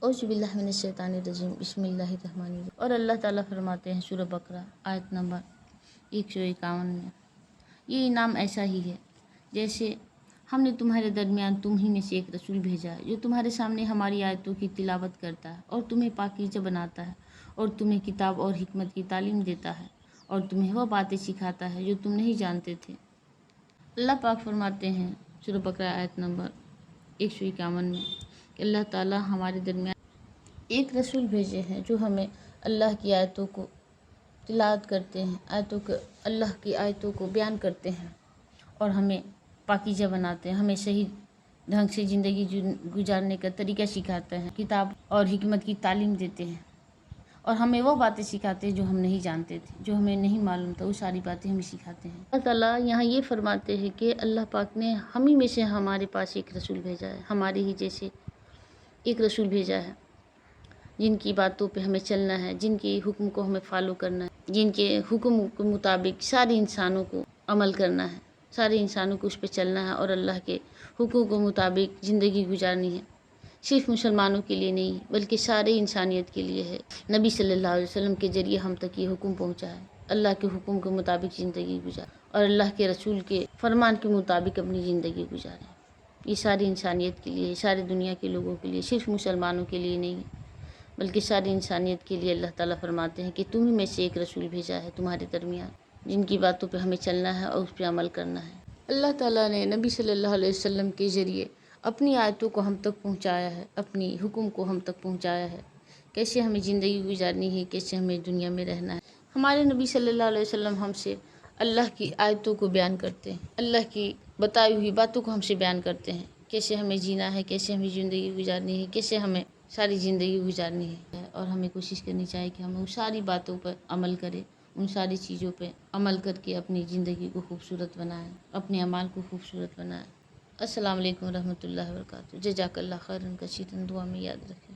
اعوذ باللہ من الشیطان الرجیم، بسم اللہ الرحمن الرحیم۔ اور اللہ تعالیٰ فرماتے ہیں سورہ بقرہ آیت نمبر 151 میں، یہ انعام ایسا ہی ہے جیسے ہم نے تمہارے درمیان تم ہی میں سے ایک رسول بھیجا ہے جو تمہارے سامنے ہماری آیتوں کی تلاوت کرتا ہے اور تمہیں پاکیزہ بناتا ہے اور تمہیں کتاب اور حکمت کی تعلیم دیتا ہے اور تمہیں وہ باتیں سکھاتا ہے جو تم نہیں جانتے تھے۔ اللہ پاک فرماتے ہیں سورہ بقرہ آیت نمبر 151 میں کہ اللہ تعالیٰ ہمارے درمیان ایک رسول بھیجے ہیں جو ہمیں اللہ کی آیتوں کو تلاوت کرتے ہیں، اللہ کی آیتوں کو بیان کرتے ہیں اور ہمیں پاکیزہ بناتے ہیں، ہمیں صحیح ڈھنگ سے زندگی گزارنے کا طریقہ سکھاتے ہیں، کتاب اور حکمت کی تعلیم دیتے ہیں اور ہمیں وہ باتیں سکھاتے ہیں جو ہم نہیں جانتے تھے، جو ہمیں نہیں معلوم تھا، وہ ساری باتیں ہمیں سکھاتے ہیں۔ اللہ تعالیٰ یہاں یہ فرماتے ہیں کہ اللہ پاک نے ہم ہی میں سے ہمارے پاس ایک رسول بھیجا ہے، ہمارے ہی جیسے ایک رسول بھیجا ہے جن کی باتوں پہ ہمیں چلنا ہے، جن کے حکم کو ہمیں فالو کرنا ہے، جن کے حکم کے مطابق سارے انسانوں کو عمل کرنا ہے، سارے انسانوں کو اس پہ چلنا ہے اور اللہ کے حکم کے مطابق زندگی گزارنی ہے۔ صرف مسلمانوں کے لیے نہیں بلکہ سارے انسانیت کے لیے ہے۔ نبی صلی اللہ علیہ وسلم کے ذریعے ہم تک یہ حکم پہنچا ہے، اللہ کے حکم کے مطابق زندگی گزار اور اللہ کے رسول کے فرمان کے مطابق اپنی زندگی گزاریں۔ یہ ساری انسانیت کے لیے، ساری دنیا کے لوگوں کے لیے، صرف مسلمانوں کے لیے نہیں بلکہ ساری انسانیت کے لیے۔ اللہ تعالیٰ فرماتے ہیں کہ تم ہی میں سے ایک رسول بھیجا ہے تمہارے درمیان، جن کی باتوں پہ ہمیں چلنا ہے اور اس پہ عمل کرنا ہے۔ اللہ تعالیٰ نے نبی صلی اللہ علیہ وسلم کے ذریعے اپنی آیتوں کو ہم تک پہنچایا ہے، اپنی حکم کو ہم تک پہنچایا ہے، کیسے ہمیں زندگی گزارنی ہے، کیسے ہمیں دنیا میں رہنا ہے۔ ہمارے نبی صلی اللہ علیہ وسلم ہم سے اللہ کی آیتوں کو بیان کرتے ہیں، اللہ کی بتائی ہوئی باتوں کو ہم سے بیان کرتے ہیں، کیسے ہمیں جینا ہے، کیسے ہمیں زندگی گزارنی ہے، کیسے ہمیں ساری زندگی گزارنی ہے۔ اور ہمیں کوشش کرنی چاہیے کہ ہم ان ساری باتوں پر عمل کریں، ان ساری چیزوں پہ عمل کر کے اپنی زندگی کو خوبصورت بنائیں، اپنے اعمال کو خوبصورت بنائیں۔ السلام علیکم ورحمۃ اللہ وبرکاتہ۔ جزاک اللہ خیرا کثیرا، دعا میں یاد رکھیں۔